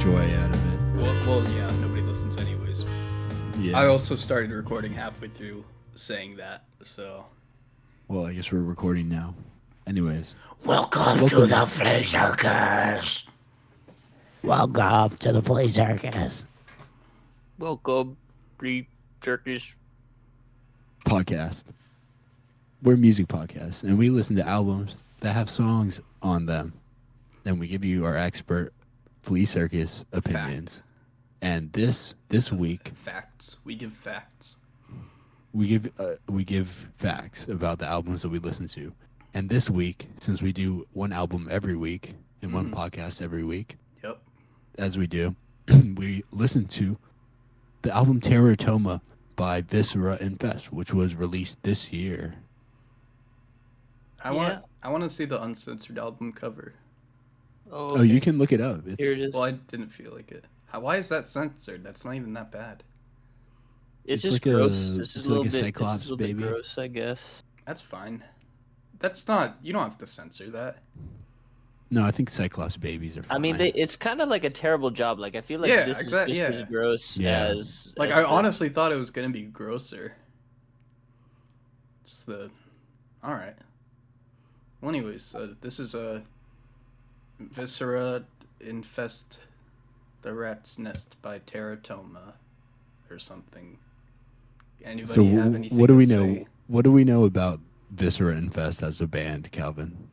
joy out of it. Well, yeah, nobody listens anyways. Yeah. I also started recording halfway through saying that, so. Well, I guess we're recording now. Anyways. Welcome to the Flea Circus. Welcome to the Flea Circus. Welcome, Flea Circus. Podcast. We're a music podcast, and we listen to albums that have songs on them. Then we give you our expert Flea Circus opinions. And this week, Facts. We give facts. we give facts about the albums that we listen to. And this week, since we do one album every week and one podcast every week, Yep. as we do, we listen to the album Teratoma by Viscera Infest, which was released this year. I want to see the uncensored album cover. Oh, Oh, you can look it up. Here it is. Well, I didn't feel like it. Why is that censored? That's not even that bad. It's it's just like gross. a- This is it's a little like a bit. Cyclops This is a little bit baby. gross, I guess. That's fine. That's not. You don't have to censor that. No, I think Cyclops babies are fine. I mean, it's kind of like a terrible job. Like I feel like Yeah, this exactly, is just yeah. as gross Yeah. as Like, as I the- honestly thought it was gonna be grosser. Just the. All right. Well, anyways, this is a Viscera Infest the Rat's Nest by Teratoma or something. Anybody So have anything what do we to know? say? What do we know about Viscera Infest as a band, Calvin?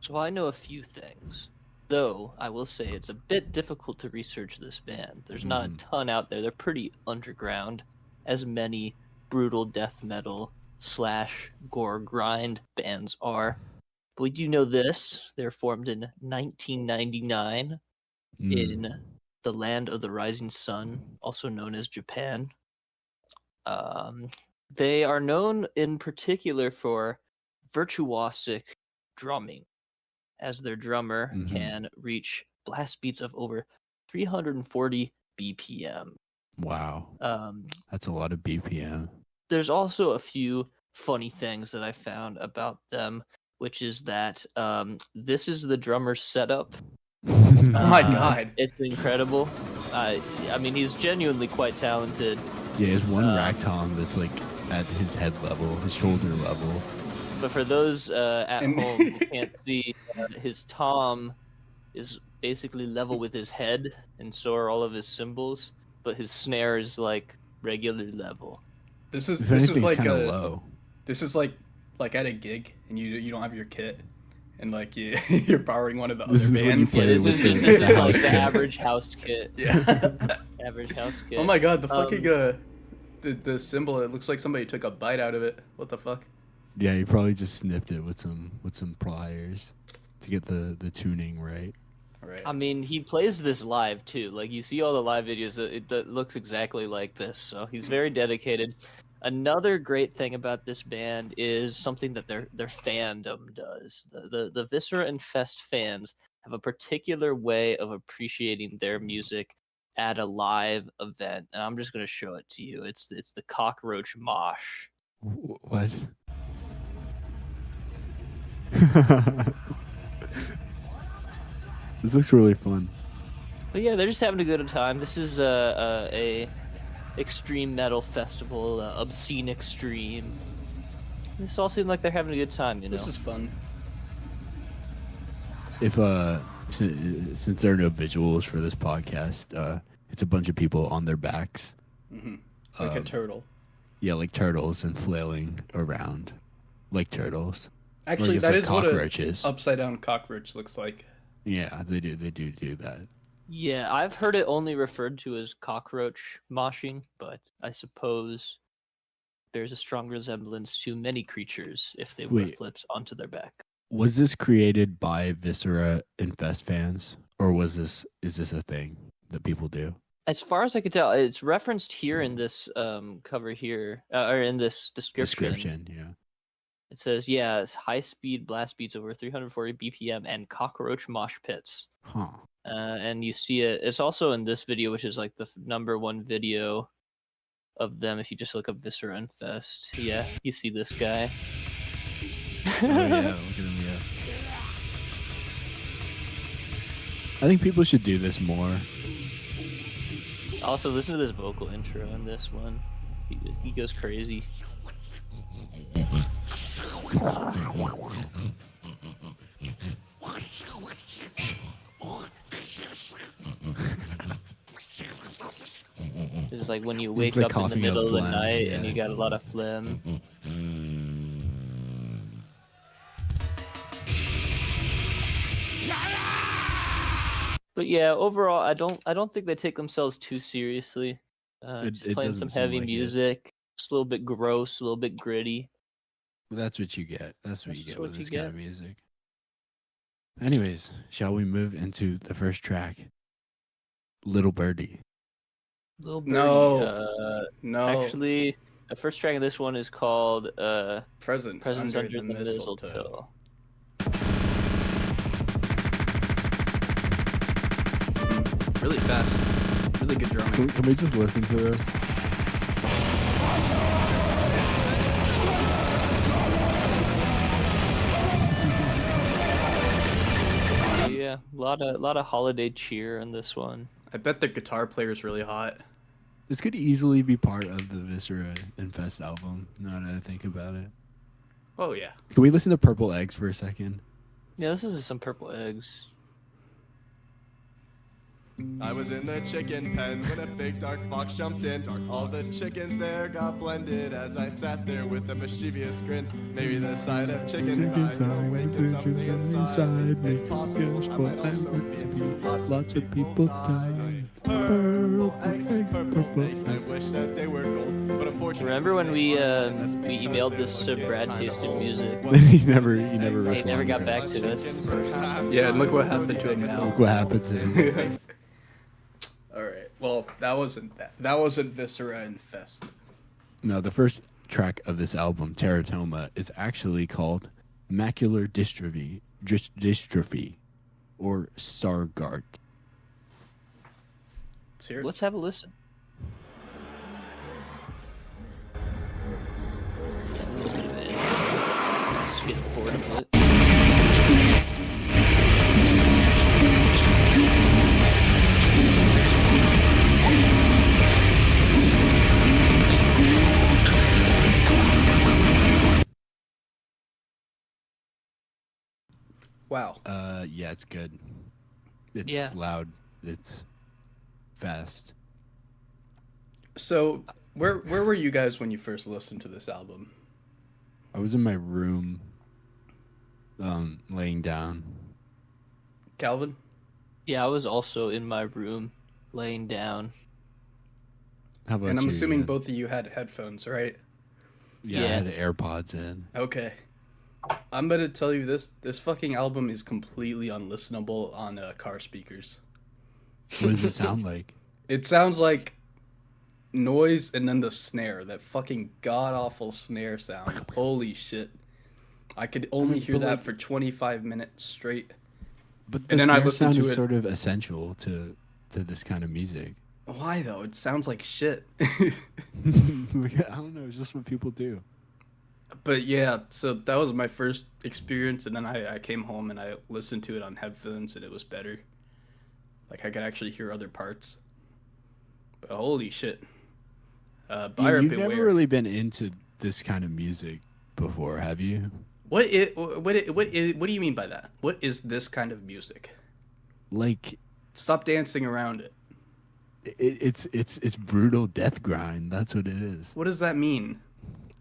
So I know a few things, though I will say it's a bit difficult to research this band. There's not a ton out there. They're pretty underground, as many brutal death metal / gore grind bands are. But we do know this: they're formed in 1999 in the land of the rising sun, also known as Japan. They are known in particular for virtuosic drumming, as their drummer can reach blast beats of over 340 BPM. Wow, Um, that's a lot of BPM. there's also a few funny things that I found about them, which is that this is the drummer's setup. Oh my god. It's incredible. I mean, he's genuinely quite talented. Yeah, there's one rack tom that's like at his head level, his shoulder level. But for those at And- home who can't see, his tom is basically level with his head, and so are all of his cymbals. But his snare is like regular level. This is If anything, like kind of a low. this is like at a gig and you don't have your kit and like you're borrowing one of the This other is when you bands. play This with is the- just the like house the kit. average house kit. Yeah. Average house kit. Oh my god, the fucking Um, the symbol, it looks like somebody took a bite out of it. What the fuck? Yeah, you probably just snipped it with some pliers to get the tuning right. Right. I mean, he plays this live too. Like you see all the live videos, that looks exactly like this. So he's very dedicated. Another great thing about this band is something that their fandom does. The Viscera Infest fans have a particular way of appreciating their music at a live event, and I'm just going to show it to you. It's the cockroach mosh. What? This looks really fun. But yeah, they're just having a good time. This is a extreme metal festival, Obscene Extreme. This all seems like they're having a good time, you know. This is fun. If since there are no visuals for this podcast, it's a bunch of people on their backs. Like a turtle. Yeah, like turtles and flailing around like turtles. Actually, it's that like is what cockroaches. a upside down cockroach looks like. Yeah, they do that. Yeah, I've heard it only referred to as cockroach moshing, but I suppose there's a strong resemblance to many creatures if they were Wait. flipped onto their back. Was this created by Viscera Infest fans, or is this a thing that people do? As far as I could tell, it's referenced here in this cover here, or in this description. Yeah. It says, yeah, it's high-speed blast beats over 340 BPM and cockroach mosh pits. Huh. And you see it. It's also in this video, which is like the number one video of them. If you just look up Viscera Infest, yeah, you see this guy. Oh, yeah, look at him, yeah. I think people should do this more. Also, listen to this vocal intro in this one. He goes crazy. It's like when you wake like up in the coughing middle up of the phlegm, night yeah. and you got a lot of phlegm. But yeah, overall, I don't think they take themselves too seriously. Just it playing doesn't some seem heavy like it. music. It's a little bit gross, a little bit gritty. That's what you get. That's what you That's get what with you this kind of get. music. Anyways, shall we move into the first track? Little Birdie. Little birdie. No. Actually, the first track of this one is called Presents Presents under, Under the Mistletoe. Really fast. Really good drumming. Can we just listen to this? Yeah, a lot of holiday cheer in this one. I bet the guitar player's really hot. This could easily be part of the Viscera Infest album, now that I think about it. Oh, yeah. Can we listen to Purple Eggs for a second? Yeah, this is some Purple Eggs. I was in the chicken pen when a big dark fox jumped in. All the chickens there got blended as I sat there with a mischievous grin. Maybe the sight of chickens died awakened something inside. It's possible I might also be into lots of people died. Purple eggs. I wish that they were gold, but unfortunately. Remember when we emailed this to Brad Tasted Music? he never responded. He never got back to us. Yeah, and look what happened to him now. Look what happened to him. All right. Well, that wasn't that. That wasn't Viscera Infest. No, the first track of this album, Teratoma, is actually called Macular Dystrophy, or Stargardt. Let's hear it. Let's have a listen. A little bit of it. Let's get it forward a bit. Wow. Yeah, it's good. It's Yeah. loud. It's fast. So, where were you guys when you first listened to this album? I was in my room, laying down. Calvin? Yeah, I was also in my room, laying down. How about And I'm you, assuming Ian? both of you had headphones, right? Yeah, I Yeah. had AirPods in. Okay. I'm gonna tell you this fucking album is completely unlistenable on car speakers. What does it sound like? It sounds like noise and then the snare, that fucking god awful snare sound. Holy shit. I could only hear But, that like- for 25 minutes straight. But the And then I snare listened sound to is it- sort of essential to this kind of music. Why though? It sounds like shit. I don't know. It's just what people do. But yeah, so that was my first experience, and then I came home and I listened to it on headphones, and it was better. Like I could actually hear other parts. But holy shit. Buyer You've beware. never really been into this kind of music before, have you? What do you mean by that? What is this kind of music? Like, Stop dancing around it. it's brutal death grind. That's what it is. What does that mean?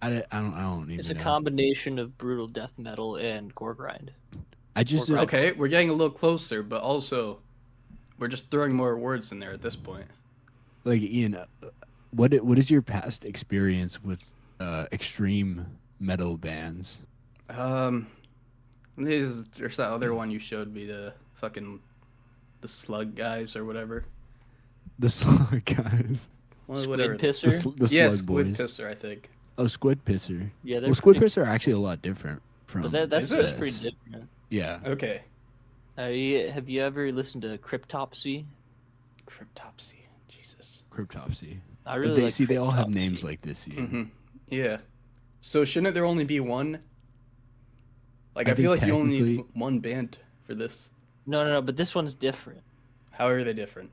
I don't even It's a know. combination of brutal death metal and gore grind. I just Right. Okay, we're getting a little closer, but also we're just throwing more words in there at this point. like, Ian, what is your past experience with extreme metal bands? There's that other one you showed me, the Slug Guys or whatever. The Slug Guys. Well, Squid whatever. Pisser. The Yeah, Slug Squid Boys. Pisser, I think. Oh, Squid Pisser. Yeah, Well, Squid Pisser are actually a lot different from. But that's Is it? pretty different. Yeah. Okay. Have you ever listened to Cryptopsy? Cryptopsy. Jesus. Cryptopsy. I really like they all have Cryptopsy. names like this. Ian. Mm-hmm. Yeah. So shouldn't there only be one? Like, I I feel think like you only need technically- one band for this. No, but this one's different. How are they different?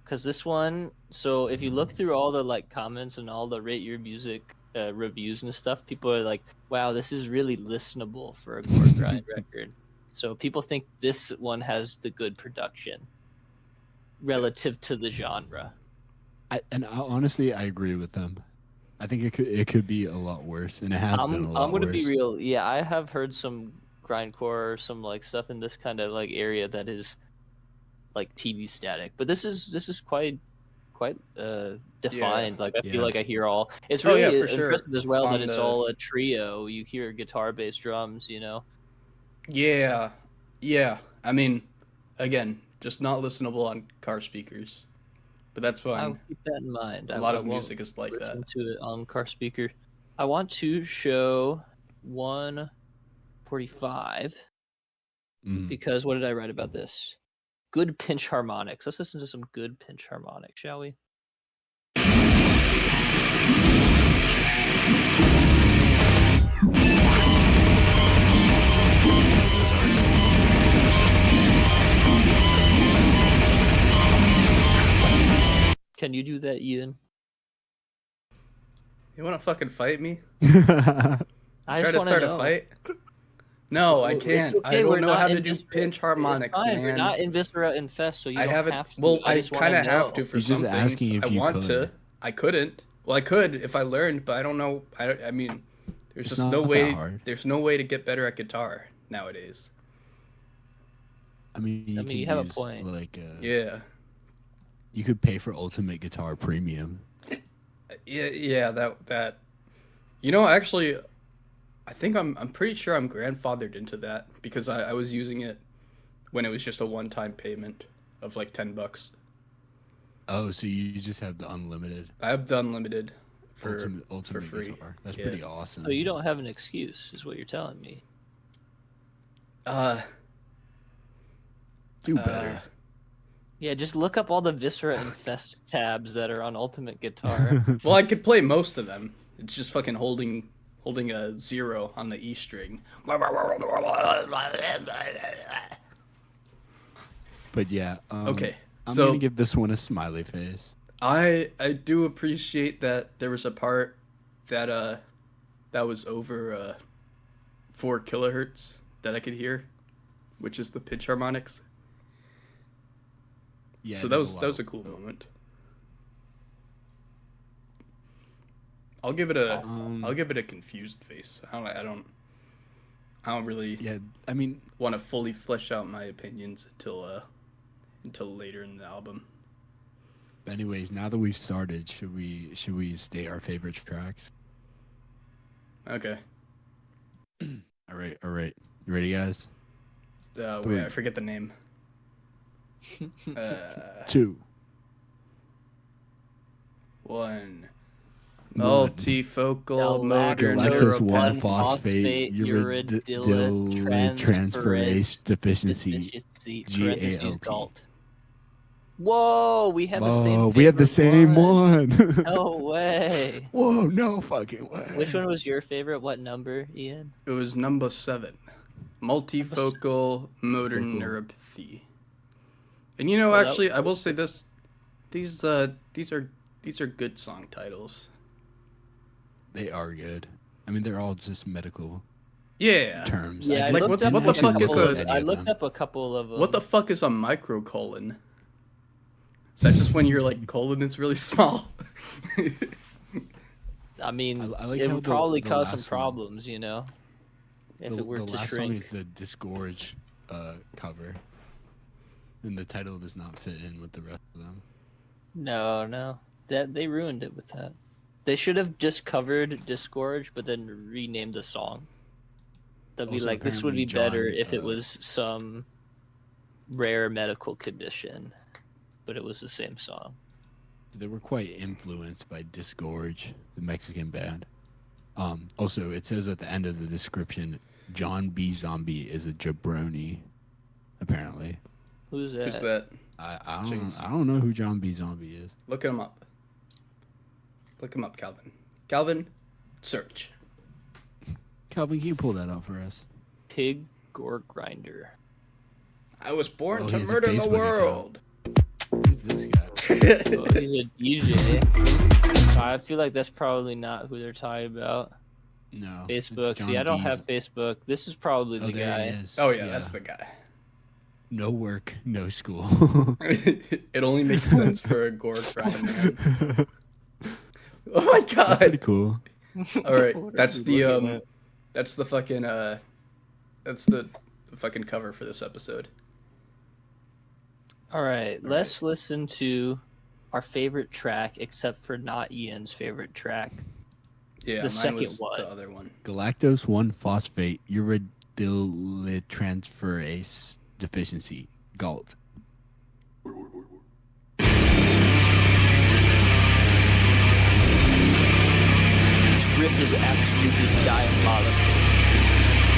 because this one. So if you look through all the like comments and all the rate your music reviews and stuff, people are like, "Wow, this is really listenable for a gore grind record." So people think this one has the good production relative to the genre. Honestly, I agree with them. I think it could be a lot worse, and it has been a lot I'm gonna worse. be real. Yeah, I have heard some grindcore or some like stuff in this kind of like area that is like TV static, but this is quite defined. Like I feel like I hear all. It's really for sure. impressive as well On that it's the- all a trio. You hear guitar, bass, drums. You know. Yeah, yeah. I mean, again, just not listenable on car speakers, but that's fine. I'll keep that in mind. A lot of I won't music is like listen that. to it on car speaker. I want to show 145 because what did I write about this? Good pinch harmonics. Let's listen to some good pinch harmonics, shall we? Can you do that, Ian? You want to fucking fight me? I Try just to want start to know. a fight? No, I It's can't. okay, I we're don't know not how in to do Viscera. pinch harmonics, It's fine. We're man. not in Viscera Infest, so you I don't haven't. have to. Well, I just wanna kind of have know. to for He's some just things. asking if I you want could. to. I couldn't. Well, I could if I learned, but I don't know. I mean, there's It's just not no that way. hard. There's no way to get better at guitar nowadays. I mean, you you have a point. Like, Yeah. you could pay for Ultimate Guitar Premium. Yeah. That. You know, actually, I think I'm pretty sure I'm grandfathered into that because I was using it when it was just a one-time payment of like $10. Oh, so you just have the unlimited I have the unlimited for ultimate free. guitar. That's Yeah. pretty awesome. So you don't have an excuse, is what you're telling me. do better. Yeah, just look up all the Viscera Infest tabs that are on Ultimate Guitar. Well, I could play most of them. It's just fucking holding a 0 on the E string. But yeah. Okay, I'm so gonna give this one a smiley face. I do appreciate that there was a part that that was over 4 kilohertz that I could hear, which is the pitch harmonics. Yeah. So that was a cool moment. I'll give it a confused face. I don't really Yeah. I mean, want to fully flesh out my opinions until later in the album. anyways, now that we've started, should we state our favorite tracks? Okay. All right. You ready, guys? Wait, I forget the name. 2. 1. Multifocal motor Galactus neuropathy. 1-phosphate uridylate transferase deficiency. parentheses, GALT. GALT. Whoa, we had the same. Whoa, we had the same one. No way. Whoa, no fucking way. Which one was your favorite? What number, Ian? It was number 7. Multifocal motor Focal. neuropathy. And you know, Well, that- actually, I will say this: these are good song titles. They are good. I mean, they're all just medical Yeah. terms. Yeah, I Like, looked what up the a fuck is couple of- a- I looked up a couple of them. What the fuck is a microcolon? Is that just when your like colon is really small? I mean, I like it how would the- probably the cause some last one- problems, you know, if The it were to last song shrink. is the Disgorge cover, and the title does not fit in with the rest of them. No, that they ruined it with that. They should have just covered Disgorge, but then renamed the song. They'd be Also, like, this would be apparently better John, if it was some rare medical condition, but it was the same song. They were quite influenced by Disgorge, the Mexican band. Also, it says at the end of the description, John B. Zombie is a jabroni. Apparently, Who's that? Who's that? I don't know who John B. Zombie is. Look him up. Look him up, Calvin. Calvin, search. Calvin, can you pull that out for us? Pig Gore Grinder. I was born Oh, to he has a murder the Facebook world. Who's this guy? Oh, he's a DJ. I feel like that's probably not who they're talking about. No. Facebook. John See, I don't Dees. have Facebook. This is probably the There guy. he is. Oh yeah, that's the guy. No work, no school. It only makes sense for a gore crime man. Oh my That's pretty god! cool. All right, What are that's you the looking at? that's the fucking that's the fucking cover for this episode. All right, let's listen to our favorite track, except for not Ian's favorite track. Yeah, The mine second was one. the other one. Galactose 1-phosphate uridyl transferase deficiency, GALT. This riff is absolutely diabolical.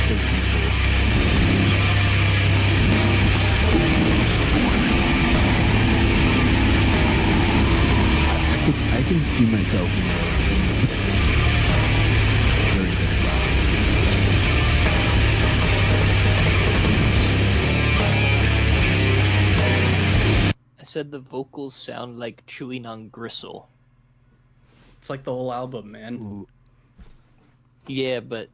So beautiful. I can see myself during this song. I said the vocals sound like chewing on gristle. It's like the whole album, man. Ooh. Yeah, but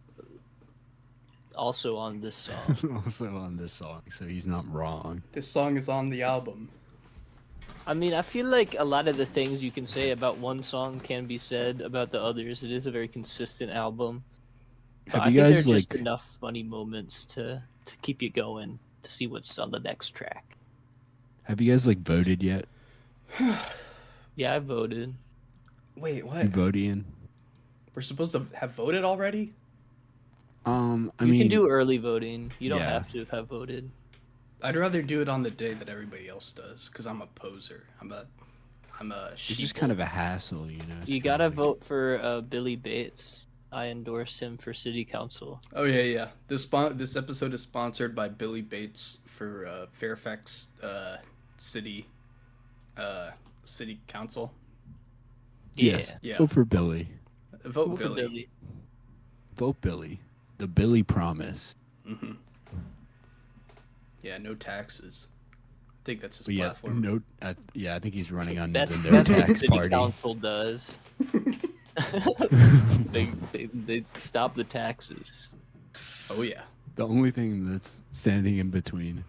also on this song. Also on this song, so he's not wrong. This song is on the album. I mean, I feel like a lot of the things you can say about one song can be said about the others. It is a very consistent album. But Have I you think guys there's just like? enough funny moments to keep you going to see what's on the next track. Have you guys like voted yet? Yeah, I voted. Wait, You what? voting? We're supposed to have voted already? I You mean, can do early voting. You don't yeah. have to have voted. I'd rather do it on the day that everybody else does, because I'm a poser. I'm a it's just sheeple. kind of a hassle, you know. It's You kinda gotta like- vote for Billy Bates. I endorsed him for city council. Oh yeah. This episode is sponsored by Billy Bates for Fairfax City City Council. Yeah. Yes. Yeah. Vote for Billy. Vote Vote for Billy. Billy. Vote Billy. The Billy promise. Mm-hmm. Yeah, no taxes. I think that's his But yeah, platform. I think he's running on That's the no what the tax city party. council does. they stop the taxes. Oh yeah. The only thing that's standing in between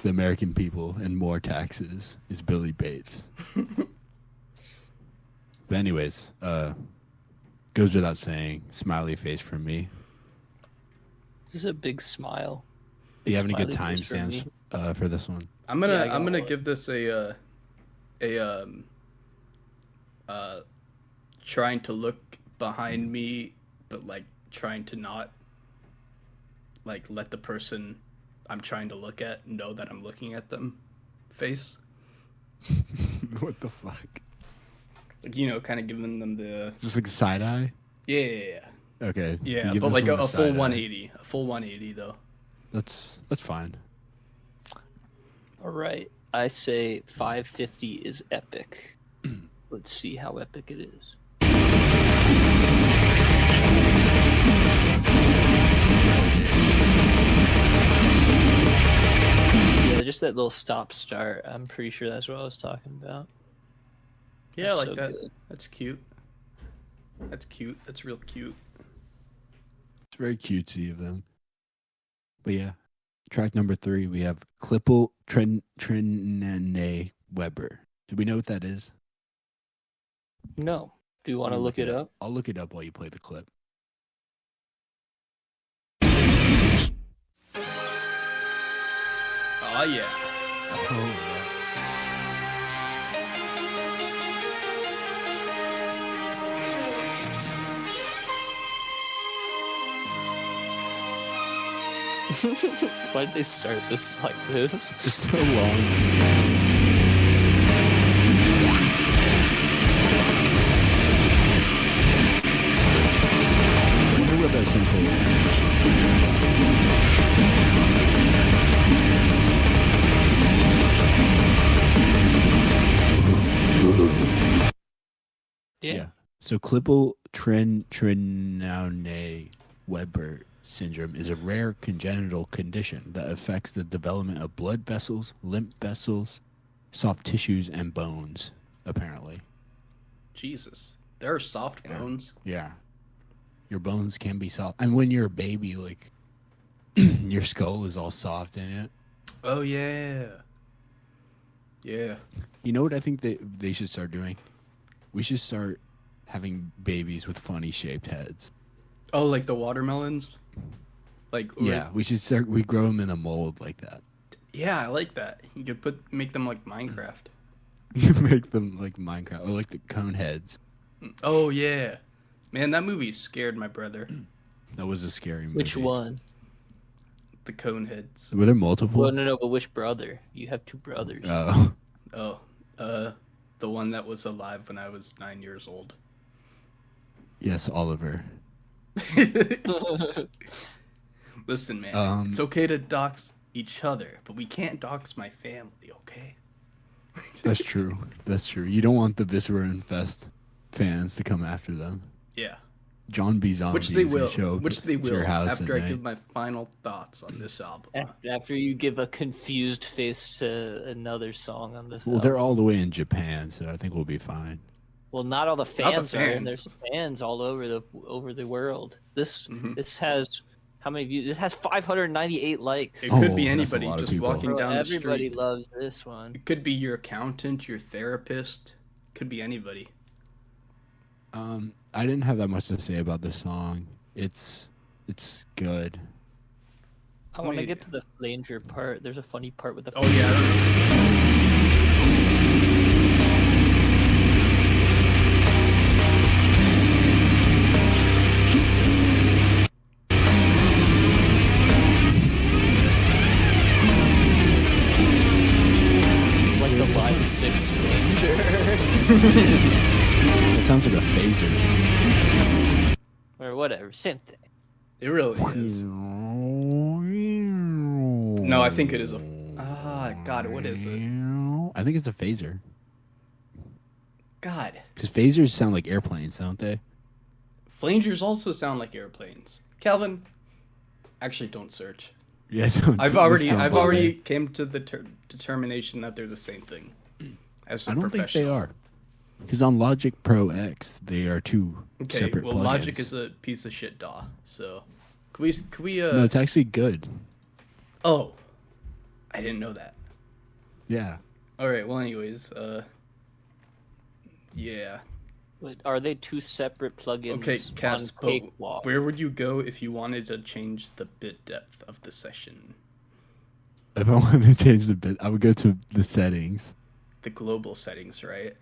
the American people and more taxes is Billy Bates. But anyways, goes without saying, smiley face from me. This is a big smile. Do you have any good smiley face from timestamps for this one? I'm Yeah, I gonna got I'm gonna one. give this trying to look behind me, but like trying to not like let the person I'm trying to look at know that I'm looking at them face. What the fuck? Like, you know, kind of giving them the Just like a side eye? yeah. Okay. Yeah, You give but this like one a full side eye. 180. A full 180 though. That's fine. All right. I say 550 is epic. Let's see how epic it is. Yeah, just that little stop start. I'm pretty sure that's what I was talking about. Yeah, That's like so that. good. That's cute. That's cute. That's real cute. It's very cutesy of them. But yeah, track number 3, we have Klippel Trinene Weber. Do we know what that is? No. Do you want to I'll look it up? I'll look it up while you play the clip. Oh yeah. Oh, Why did they start this like this? it's so long. I wonder what that sample is. Yeah. So Klippel Trinene Weber syndrome is a rare congenital condition that affects the development of blood vessels, lymph vessels, soft tissues and bones, apparently. Jesus, there are soft Yeah. bones. Yeah. Your bones can be soft. And when you're a baby, like, your skull is all soft in it. Oh yeah, yeah. You know what I think they should start doing? We should start having babies with funny shaped heads. Oh, like the watermelons. Like Yeah, we should start. We grow them in a mold like that. yeah, I like that. You could make them like Minecraft. You make them like Minecraft or like the cone heads. Oh yeah, man, that movie scared my brother. That was a scary movie. Which one? The cone heads. Were there multiple? Well, no, but which brother? You have two brothers. Oh, Oh, the one that was alive when I was 9 years old. yes, Oliver. Listen, man, it's okay to dox each other, but we can't dox my family, okay? That's true. That's true. You don't want the Viscera Infest fans to come after them. Yeah. John B. Zombie Which they is gonna will. show up Which they to your will. house After at I give night. my final thoughts on this album. After you give a confused face to another song on this Well, album. they're all the way in Japan, so I think we'll be fine. Well, not all the the fans are, and fans. there's fans all over the world. This Mhm. this has how many views? This has 598 likes. It could Oh, be that's a anybody lot of just people. walking Bro, down the everybody street. loves this one. It could be your accountant, your therapist. Could be anybody. I didn't have that much to say about this song. It's good. I want to Wait. get to the flanger part. There's a funny part with the. Oh yeah. It's like the Line 6 flanger. That sounds like a phaser. Or whatever, same thing. It really is. No, I think it is a. Ah, God, what is it? I think it's a phaser. God, Because phasers sound like airplanes, don't they? flangers also sound like airplanes. Calvin, actually, don't search. Yeah, I've already came to the determination that they're the same thing. As a I don't think professional. they are. Because on Logic Pro X, they are two Okay, separate well, plugins. Logic is a piece of shit DAW. So, could we No, it's actually good. Oh, I didn't know that. Yeah. All right. Well, anyways, yeah. But are they two separate plugins Okay, Cass, on but Cakewalk? where would you go if you wanted to change the bit depth of the session? If I wanted to change the bit, I would go to the settings. The global settings, right?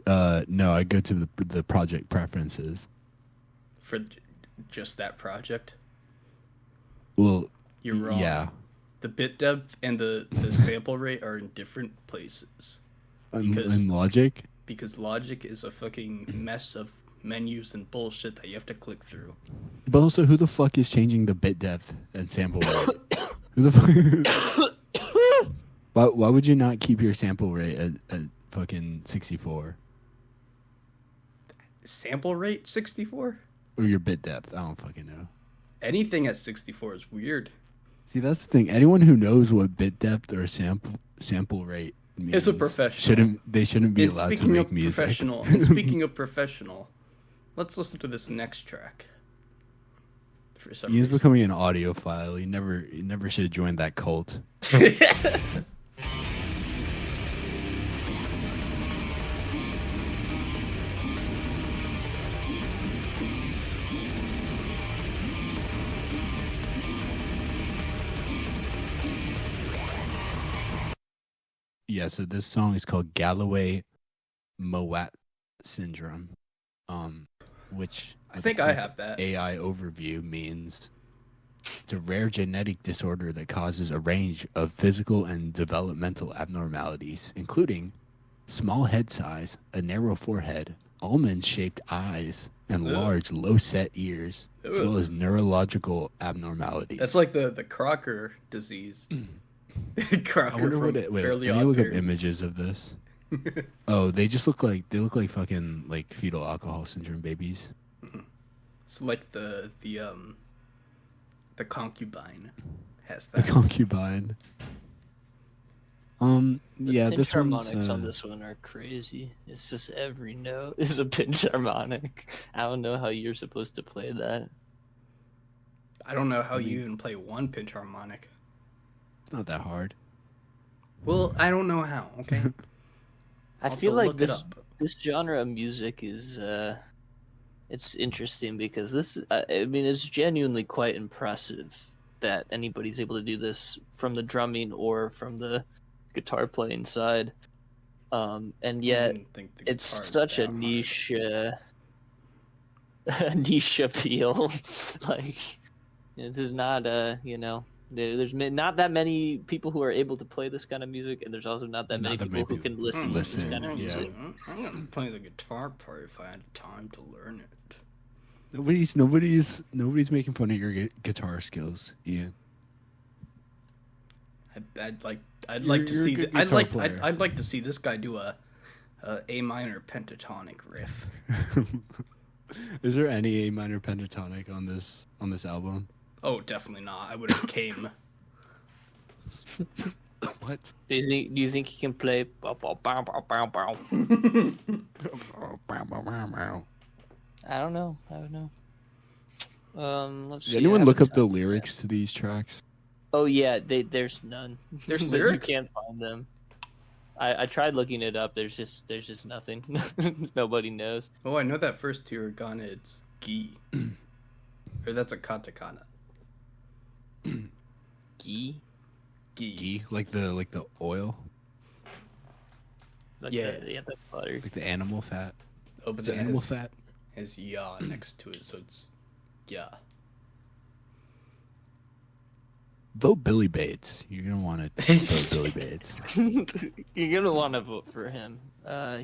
No, I go to the project preferences. For just that project? Well, You're wrong. yeah. The bit depth and the sample rate are in different places. Because- In Logic, Because Logic is a fucking mess of menus and bullshit that you have to click through. but also, who the fuck is changing the bit depth and sample rate? Who the fuck? Why would you not keep your sample rate at fucking 64 Sample rate 64? or your bit depth? I don't fucking know. Anything at 64 is weird. See, that's the thing. Anyone who knows what bit depth or sample rate means It's a professional. shouldn't be And allowed to speaking make of music. professional, and speaking of professional, let's listen to this next track. For some He's reason. becoming an audiophile. He never should have joined that cult. Yeah, so this song is called Galloway Mowat syndrome, which I think I have that. AI overview means it's a rare genetic disorder that causes a range of physical and developmental abnormalities, including small head size, a narrow forehead, almond-shaped eyes, and Ugh. large, low-set ears, as well Ugh. as neurological abnormalities. That's like the Crocker disease. Crocker I wonder from what it. Wait, Fairly let me Odd look up Parents. images of this. Oh, they look like fucking like fetal alcohol syndrome babies. It's like the concubine has The that. concubine. The Yeah, pinch this one's harmonics on this one are crazy. It's just every note is a pinch harmonic. I don't know how you're supposed to play that. I don't know how you even play one pinch harmonic. it's not that hard. Well, I don't know how. Okay. I I'll feel have to like look it up. this genre of music is it's interesting because this I mean it's genuinely quite impressive that anybody's able to do this from the drumming or from the guitar playing side. And yet didn't think the it's guitar's such a that hard. niche niche appeal. Like this is not there's not that many people who are able to play this kind of music, and there's also not that many people who can listen to this kind of music. I'm gonna play the guitar part if I had time to learn it. Nobody's making fun of your guitar skills, Ian. I'd like You're to a see good I'd guitar like player. I'd like to see this guy do a A minor pentatonic riff. Is there any A minor pentatonic on this album? Oh, definitely not. I would have came. What? Do you think he can play? Bow, bow, bow, bow, bow, bow? I don't know. Let's Did see. anyone I look haven't up the done that. lyrics to these tracks? Oh yeah, there's none. There's You lyrics? can't find them. I tried looking it up. There's just nothing. Nobody knows. Oh, I know that first hiragana. It's gi, or that's a katakana. Gi? Gi. Ghee, like the oil, Like Yeah. the butter. like the animal fat. Oh, but Is it then animal has, fat? has ya next to it, so it's ya. Vote Billy Bates. You're gonna want to vote Billy Bates. You're gonna want to vote for him.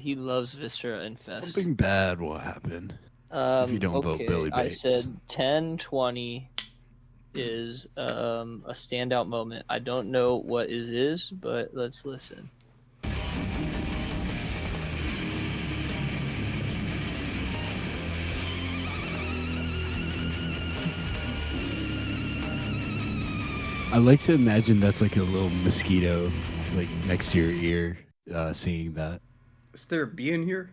He loves Viscera Infest. Something bad will happen if you don't vote okay, Billy I Bates. said 10:20 is a standout moment. I don't know what it is, but let's listen. I like to imagine that's like a little mosquito, like next to your ear, singing that. Is there a bee in here?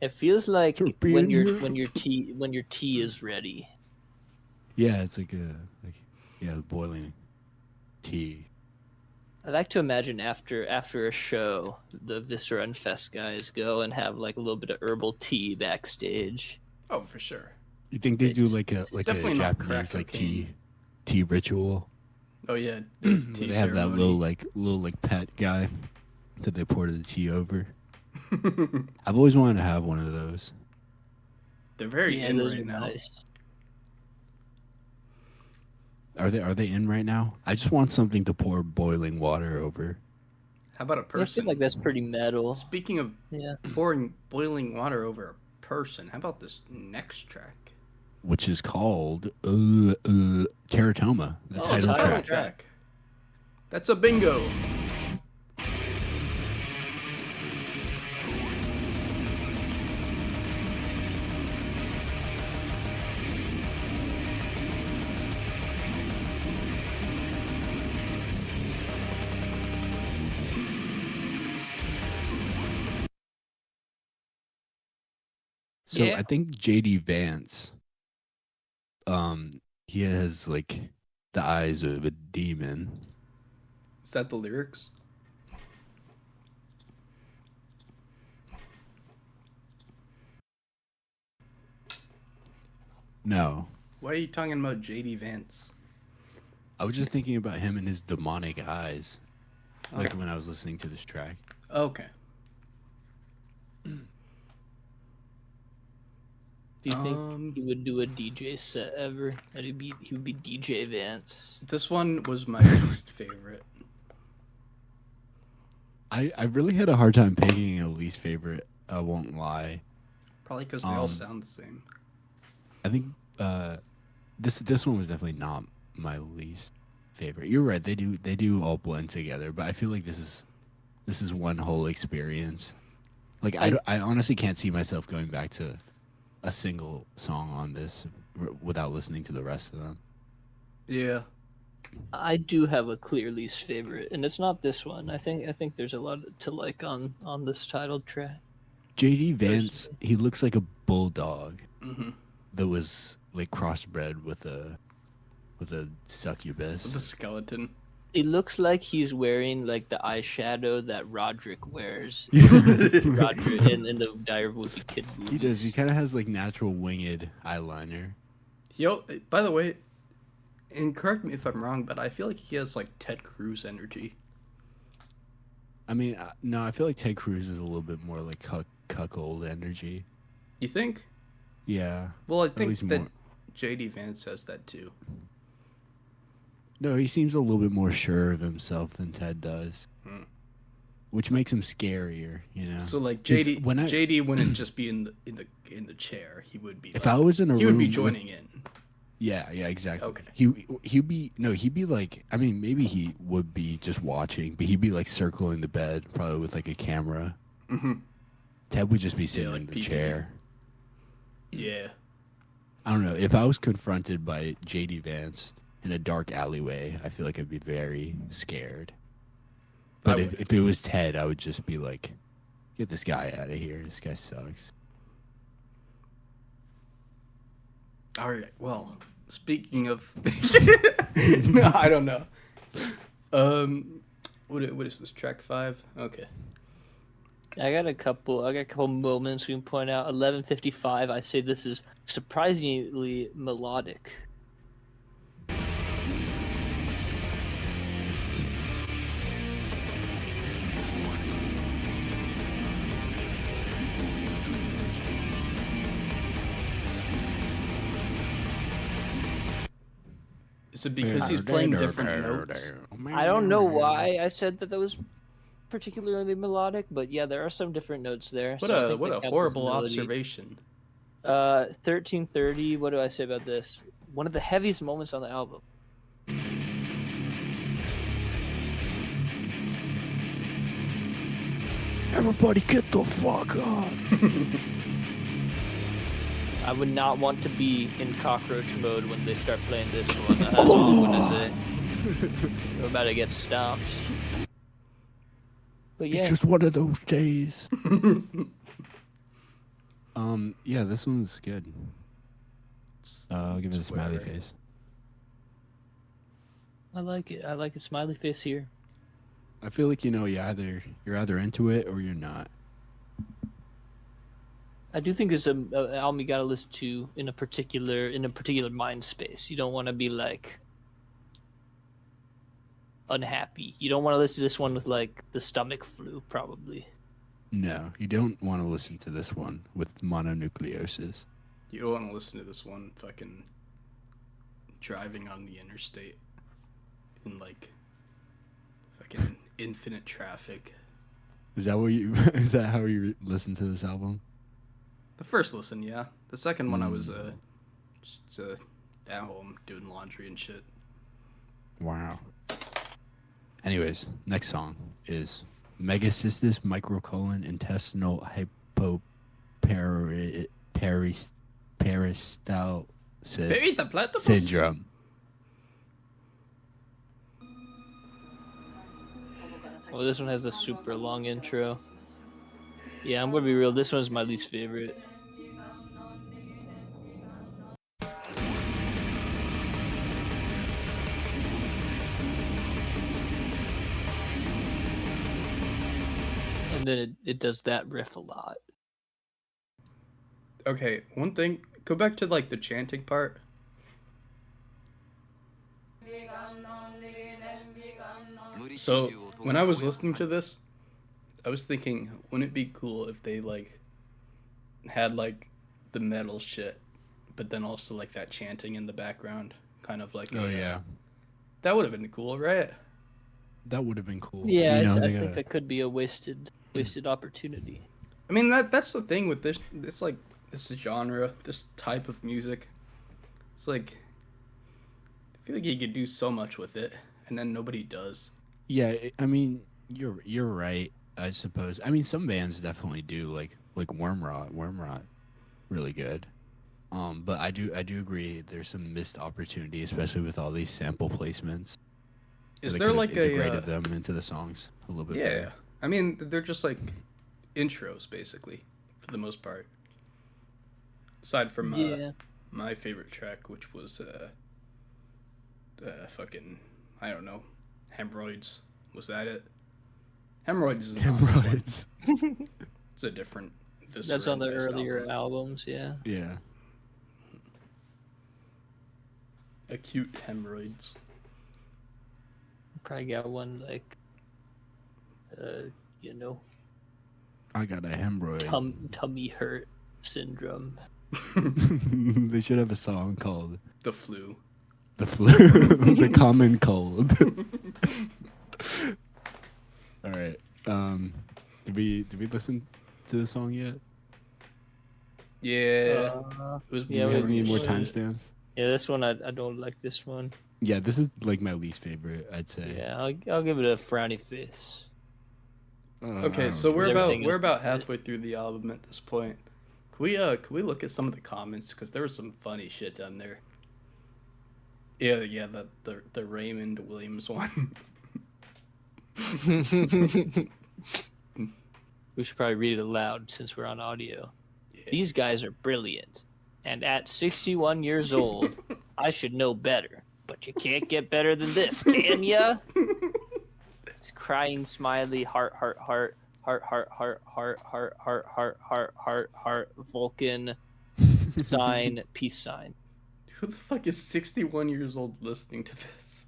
It feels like Sure, be when in your here. when your tea is ready. Yeah, it's like boiling tea. I like to imagine after a show, the Viscera and Fest guys go and have like a little bit of herbal tea backstage. Oh, for sure. You think they do It's like a definitely not Japanese crack like cocaine. tea ritual? Oh yeah, Where tea they have that ceremony. little pet guy that they pour the tea over. I've always wanted to have one of those. They're very in those right are now. nice. Are they in right now? I just want something to pour boiling water over. How about a I person? feel like that's pretty metal. Speaking of Yeah. pouring boiling water over a person, how about this next track? Which is called Teratoma, the Oh, title title track. That's a bingo. So Yeah. I think JD Vance, he has like the eyes of a demon. Is that the lyrics? No, Why are you talking about JD Vance? I was just thinking about him and his demonic eyes, like Okay. when I was listening to this track. Okay. Do you think he would do a DJ set ever? That he would be DJ Vance. This one was my least favorite. I really had a hard time picking a least favorite. I won't lie. Probably because they all sound the same. I think this one was definitely not my least favorite. You're right. They do all blend together, but I feel like this is one whole experience. Like I honestly can't see myself going back to a single song on this without listening to the rest of them. Yeah. I do have a clear least favorite, and it's not this one. I think there's a lot to like on this title track. JD Vance, he looks like a bulldog Mm-hmm. that was like crossbred with a succubus. With the skeleton. It looks like he's wearing like the eyeshadow that Roderick wears. Roderick in the Dire of Wimpy Kid movies. He does. He kind of has like natural winged eyeliner. Yo, by the way, and correct me if I'm wrong, but I feel like he has like Ted Cruz energy. I mean, no, I feel like Ted Cruz is a little bit more like cuckold energy. You think? Yeah. Well, I think least that more. JD Vance says that too. No, he seems a little bit more sure of himself than Ted does, which makes him scarier. You know. So like 'Cause JD wouldn't just be in the chair. He would be. If like, I was in a he room, would be joining in. Yeah, exactly. Okay. He'd be like, I mean, maybe he would be just watching, but he'd be like circling the bed, probably with like a camera. Mm-hmm. Ted would just be sitting like in the peeking. chair. Yeah. I don't know. If I was confronted by JD Vance in a dark alleyway, I feel like I'd be very scared. But if it was Ted, I would just be like, get this guy out of here. This guy sucks. All right. Well, speaking of, no, I don't know. What is this, track 5? Okay. I got a couple moments we can point out. 11:55. I say this is surprisingly melodic. Is it because he's playing different notes? I don't know why I said that was particularly melodic, but yeah, there are some different notes there. What so I a think what that a counts as horrible melody. observation. 13:30. What do I say about this? One of the heaviest moments on the album. Everybody get the fuck up. I would not want to be in cockroach mode when they start playing this one. That's all I'm gonna say. We're about to get stomped. But yeah, It's just one of those days. Yeah, this one's good. I'll give it a smiley Swear. face. I like it. I like a smiley face here. I feel like you're either into it or you're not. I do think there's an album you gotta listen to in a particular mind space. You don't want to be like unhappy. You don't want to listen to this one with like the stomach flu, probably. No, you don't want to listen to this one with mononucleosis. You don't want to listen to this one fucking driving on the interstate in like fucking infinite traffic. Is that how you listen to this album? The first listen, yeah. The second one, I was just at home doing laundry and shit. Wow. Anyways, next song is Megacystis microcolon intestinal hypoperistalsis syndrome. Oh, this one has a super long intro. Yeah, I'm gonna be real. This one's my least favorite. And then it does that riff a lot. Okay, one thing. Go back to like the chanting part. So when I was listening to this, I was thinking, wouldn't it be cool if they like had like the metal shit, but then also like that chanting in the background, kind of like. Oh yeah, that would have been cool, right? that would have been cool. Yeah, You know, I they think gotta- that could be a wasted opportunity. I mean that's the thing with this genre, this type of music. It's like I feel like you could do so much with it, and then nobody does. Yeah, I mean, you're right. I suppose. I mean, some bands definitely do like Wormrot, really good. But I do agree. There's some missed opportunity, especially with all these sample placements. Is They there could've like integrated a them into the songs a little bit? yeah? better. I mean, they're just like intros, basically, for the most part. Aside from Yeah. my favorite track, which was fucking, I don't know, Hemorrhoids. Was that it? Hemorrhoids is not this one. Hemorrhoids. It's a different Viscera That's on the Infest earlier album. albums, yeah. Yeah. Acute Hemorrhoids. Probably got one like, you know, I got a hemorrhoid. tummy hurt syndrome. They should have a song called The Flu. "The Flu," the common cold. All right. Did we listen to the song yet? Yeah. It was Do Yeah, we have any we more should. timestamps? Yeah, this one I don't like this one. Yeah, this is like my least favorite. I'd say. Yeah, I'll give it a frowny face. Okay, so we're Everything we're is- about halfway through the album at this point. Can we look at some of the comments, because there was some funny shit down there. Yeah, the Raymond Williams one. We should probably read it aloud since we're on audio. Yeah. These guys are brilliant, and at 61 years old, I should know better. But you can't get better than this, can ya? It's crying, smiley, heart, heart, heart, heart, heart, heart, heart, heart, heart, heart, heart, heart, heart, Vulcan, sign, peace sign. Who the fuck is 61 years old listening to this?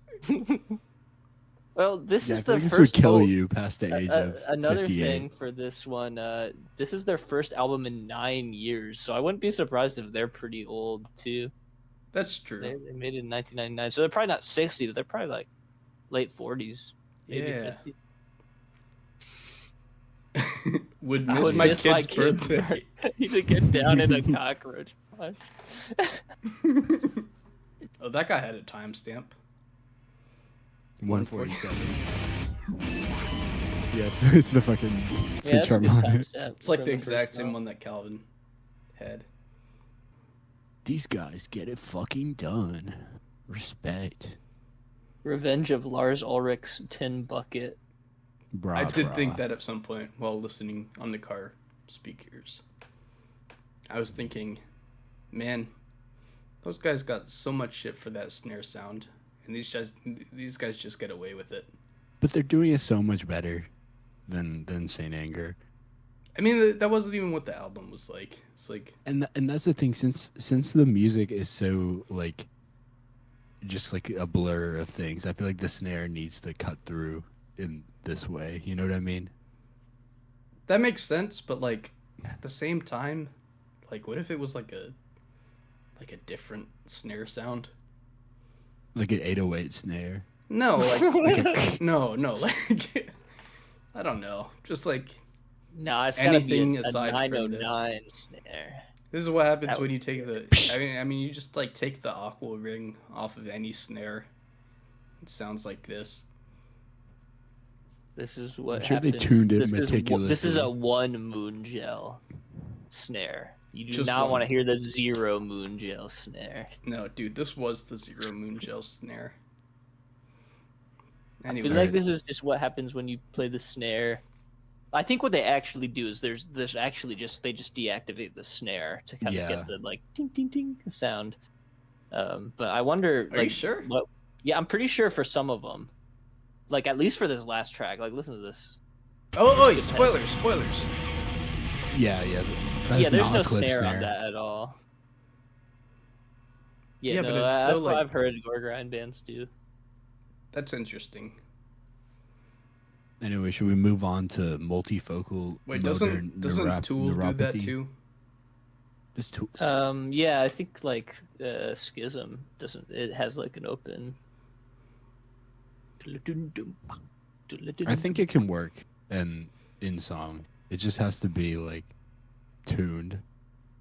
Well, this Yeah, I is feel the like this would first. kill you past the age of Another 58. thing for this one, this is their first album in 9 years, so I wouldn't be surprised if they're pretty old too. That's true. They made it in 1999, so they're probably not 60, but they're probably like late 40s, maybe Yeah. 50. Would I miss would my miss kid's birthday. birthday to get down in a cockroach punch. Oh, that guy had a timestamp. 147. Yes, it's the fucking Yeah, that's a charm good on time it. stamp It's like for the first exact same album. one that Calvin had. These guys get it fucking done. Respect. Revenge of Lars Ulrich's Tin Bucket. Brah, I did brah. think that at some point while listening on the car speakers. I was thinking, man, those guys got so much shit for that snare sound, and these guys just get away with it. But they're doing it so much better than Saint Anger. I mean, that wasn't even what the album was like. It's like, And that's the thing, since the music is so like just like a blur of things, I feel like the snare needs to cut through in this way. You know what I mean? that makes sense, but like at the same time, like what if it was like a different snare sound? Like an 808 snare. No, like Like no, like I don't know. Just like No, it's gotta be Anything a aside from 909 snare. this is what happens That when would you take the. I mean, you just like take the aqua ring off of any snare. It sounds like this. This is what I'm sure they happens. tuned it This is a meticulously. one moon gel snare. You do Just not one. want to hear the 0 moon gel snare. No, dude, this was the 0 moon gel snare. I Anyway, feel like this is just what happens when you play the snare. I think what they actually do is there's actually they just deactivate the snare to kind of Yeah. get the like ting ting ting sound. But I wonder. Are like, you sure? What? Yeah, I'm pretty sure for some of them. Like at least for this last track. Like listen to this. Oh, spoilers. Yeah. Yeah, there's not no a clip snare on that at all. Yeah, Yeah, no, but it's that's so, what like- I've heard gore grind bands do. That's interesting. Anyway, should we move on to multifocal? Wait, motor doesn't Tool do that neuropathy? too? Just Tool. Yeah, I think like Schism doesn't. It has like an open. I think it can work in song. It just has to be like tuned.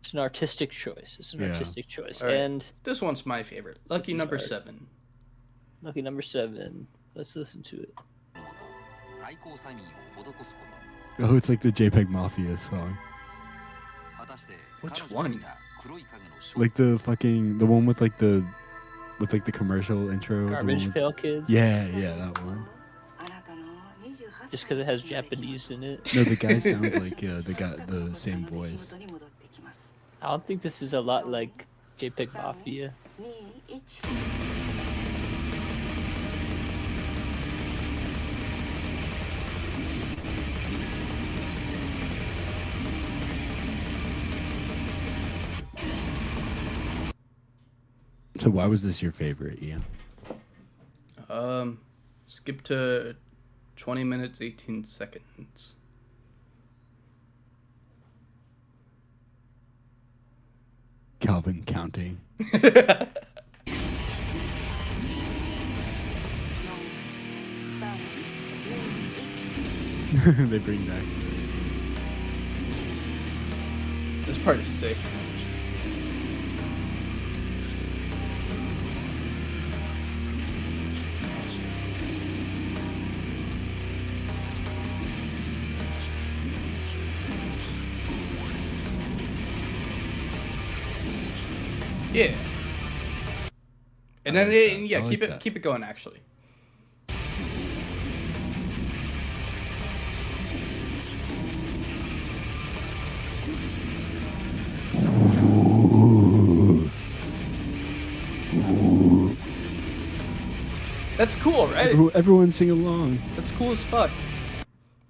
It's an artistic choice. It's an Yeah. artistic choice. All right. And This one's my favorite. Lucky This is number hard. 7. lucky number 7. Let's listen to it. Oh, it's like the JPEG Mafia song. Which one? Like the one with like the commercial intro. the one Garbage with- Pail Kids. Yeah, that one. Just because it has Japanese in it. No, the guy sounds like the same voice. I don't think this is a lot like JPEG Mafia. So why was this your favorite, Ian? Skip to 20 minutes 18 seconds. Calvin counting. They bring back. This part is sick. Yeah. And then I like keep that. it going actually. That's cool, right? Everyone sing along. That's cool as fuck.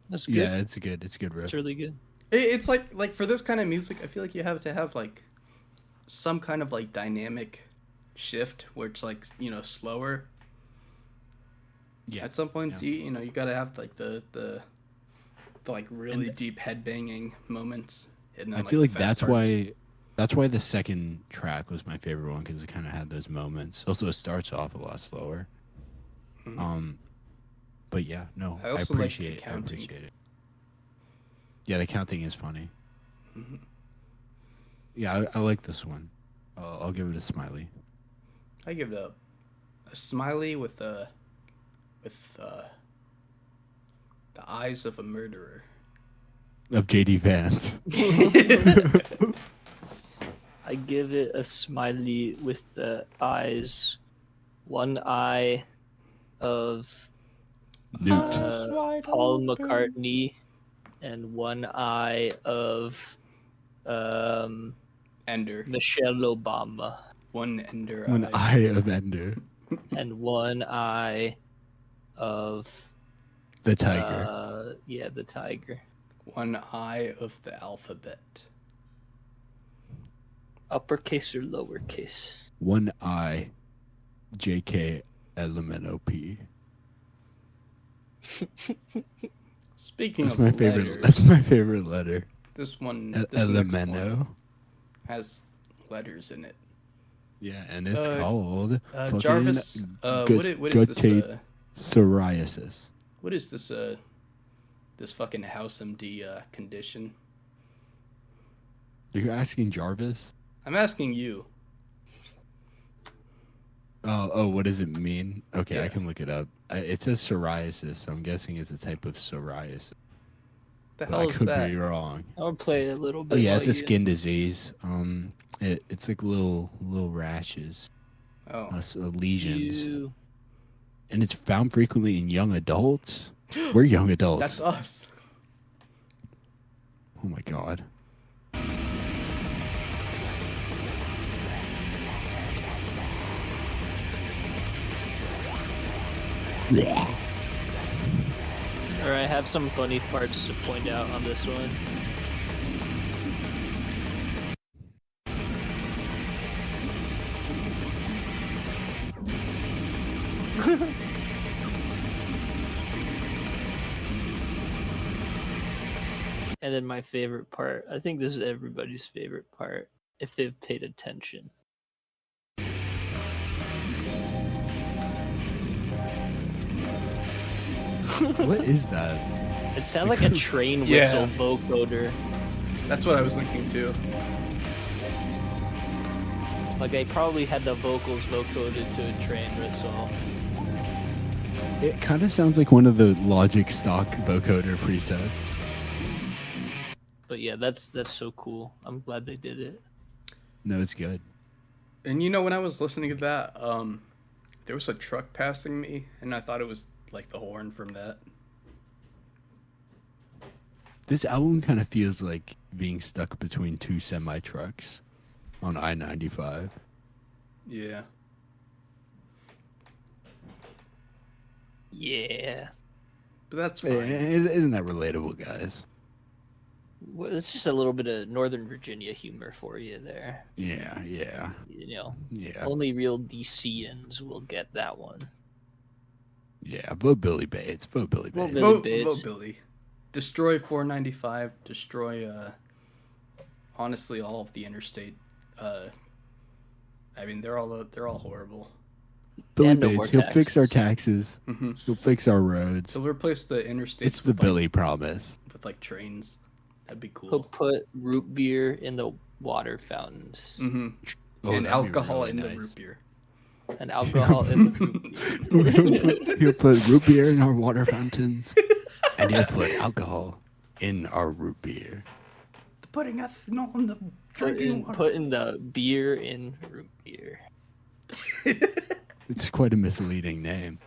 That's good. Yeah, it's a good riff. It's really good. It's like for this kind of music, I feel like you have to have like some kind of like dynamic shift where it's like, you know, slower. Yeah. At some points, Yeah. you gotta have like the like really deep headbanging moments. And then, I feel like the fast that's why the second track was my favorite one, because it kind of had those moments. Also, it starts off a lot slower. But yeah, no, I I also like the appreciate it. I counting. appreciate it. Yeah, the counting is funny. Yeah, I like this one. I'll give it a smiley. I give it a smiley with the eyes of a murderer. Of JD Vance. I give it a smiley with the eyes, one eye of Newt. Paul McCartney, and one eye of Ender. Michelle Obama, One Ender One eye. eye of Ender. and one eye of The tiger. the tiger. One eye of the alphabet. Uppercase or lowercase? One eye. JK LMNOP. Speaking That's of my favorite. letters, That's my favorite letter. this next LMNO. one has letters in it. Yeah, and it's Uh, called fucking Jarvis, gut- what is this? guttate psoriasis. What is this? This fucking House MD condition. You're asking Jarvis? I'm asking you. Oh, what does it mean? Okay, I Yeah. can look it up. It says psoriasis, so I'm guessing it's a type of psoriasis. The But hell I is could that? be wrong. I'll play a little bit. Oh yeah, while it's a you- skin disease. It's like little rashes, Oh, lesions, You- and it's found frequently in young adults. We're young adults. that's us. Oh my god. Or I have some funny parts to point out on this one. And then my favorite part, I think this is everybody's favorite part, if they've paid attention. What is that? It sounds like a train Yeah. whistle vocoder. That's what I was thinking too. Like they probably had the vocals vocoded to a train whistle. It kind of sounds like one of the Logic stock vocoder presets. But yeah, that's so cool. I'm glad they did it. No, it's good. And when I was listening to that, there was a truck passing me, and I thought it was like the horn from that. This album kind of feels like being stuck between two semi trucks on I-95. Yeah. Yeah. But that's fine. Isn't that relatable, guys? Well, it's just a little bit of Northern Virginia humor for you there. Yeah. Yeah. Only Only real DCians will get that one. Yeah, vote Billy Bates. Vote Billy Vote Bates. Billy. Vote Billy. Destroy 495. Destroy, honestly, all of the interstate. I mean, they're all horrible. Billy And no more Bates. He'll fix our taxes. taxes. He'll fix our roads. He'll replace the interstates. It's the Billy promise. With like trains. That'd be He'll cool. put root beer in the water fountains. Mm-hmm. Oh, And that'd be alcohol really in the nice. root beer. And alcohol in the root beer. He'll put root beer in our water fountains, and he'll put alcohol in our root beer. Putting ethanol in the drinking water. Putting the beer in root beer. It's quite a misleading name.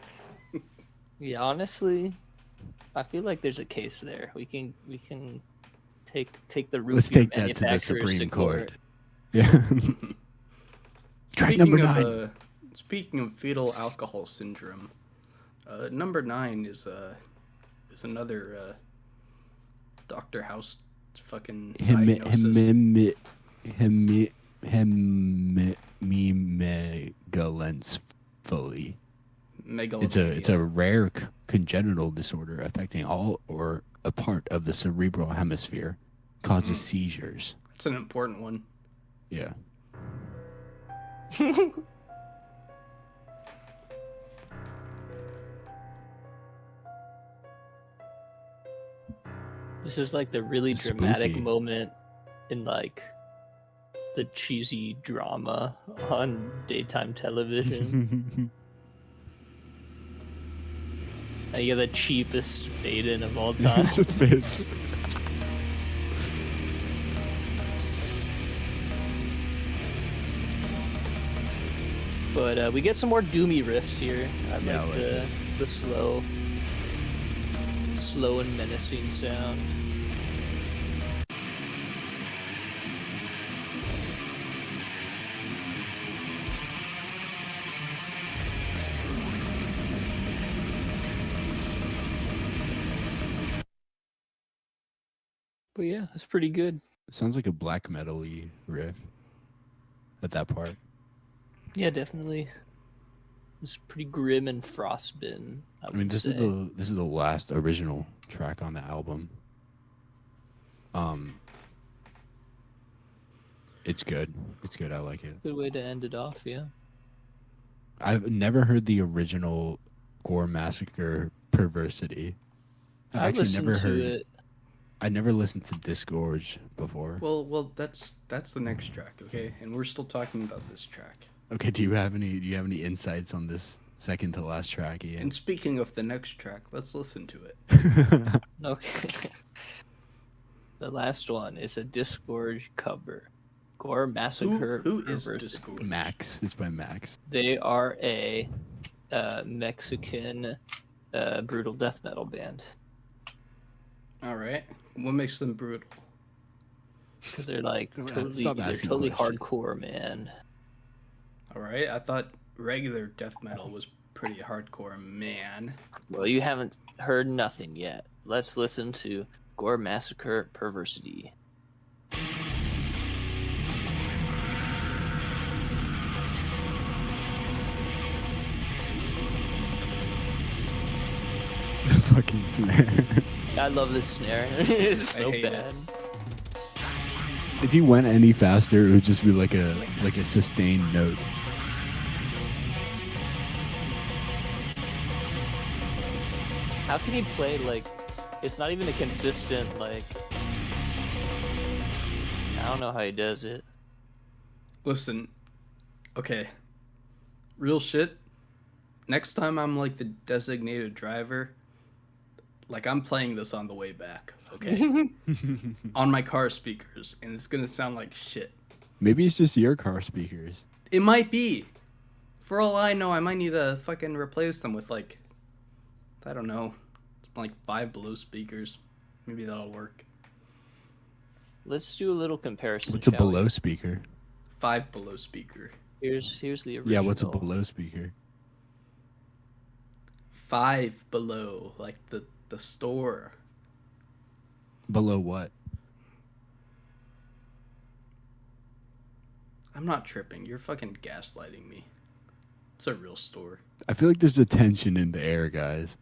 Yeah, honestly, I feel like there's a case there. We can take the root Let's beer take that to the manufacturers Supreme to Court. court. Yeah. Track number 9. Speaking of fetal alcohol syndrome, number 9 is another Dr. House fucking diagnosis. Hemimegalencephaly. Megalomania. It's a rare congenital disorder affecting all or a part of the cerebral hemisphere, causes seizures. It's an important one. Yeah. This is like the really dramatic Spooky. moment in like the cheesy drama on daytime television. And you get the cheapest fade in of all time. Just fits. But we get some more doomy riffs here. I Yeah, I like like the slow and menacing sound. But yeah, it's pretty good. Sounds like a black metal-y riff at that part. Yeah, definitely. It's pretty grim and frostbitten. I I mean, would this say. is the last original track on the album. It's good. It's good. I like it. Good way to end it off, yeah. I've never heard the original Gore Massacre Perversity. I've I actually listened never to heard. it. I never listened to Disgorge before. Well, that's the next track, okay? And we're still talking about this track. Okay, do you have any insights on this second to last track, Ian? And speaking of the next track, let's listen to it. Okay. The last one is a Disgorge cover. Gore Massacre. Who is Perversity. Discord? Max. It's by Max. They are a Mexican brutal death metal band. All right. What makes them brutal? Because they're like totally, Stop they're asking totally questions. hardcore, man. All right. I thought regular death metal was pretty hardcore, man. Well, you haven't heard nothing yet. Let's listen to Gore Massacre Perversity. The fucking snare. I love this snare. It's so hate bad. it. If he went any faster, it would just be like a sustained note. How can he play like it's not even a consistent like I don't know how he does it. Listen. Okay. Real shit. Next time I'm like the designated driver, like I'm playing this on the way back, okay? On my car speakers, and it's gonna sound like shit. Maybe it's just your car speakers. It might be. For all I know, I might need to fucking replace them with like, I don't know, like 5 Below speakers. Maybe that'll work. Let's do a little comparison. What's a shall we? Below speaker? 5 Below speaker. Here's the original. Yeah, what's a Below speaker? 5 Below, like the store. Below what? I'm not tripping. You're fucking gaslighting me. It's a real store. I feel like there's a tension in the air, guys.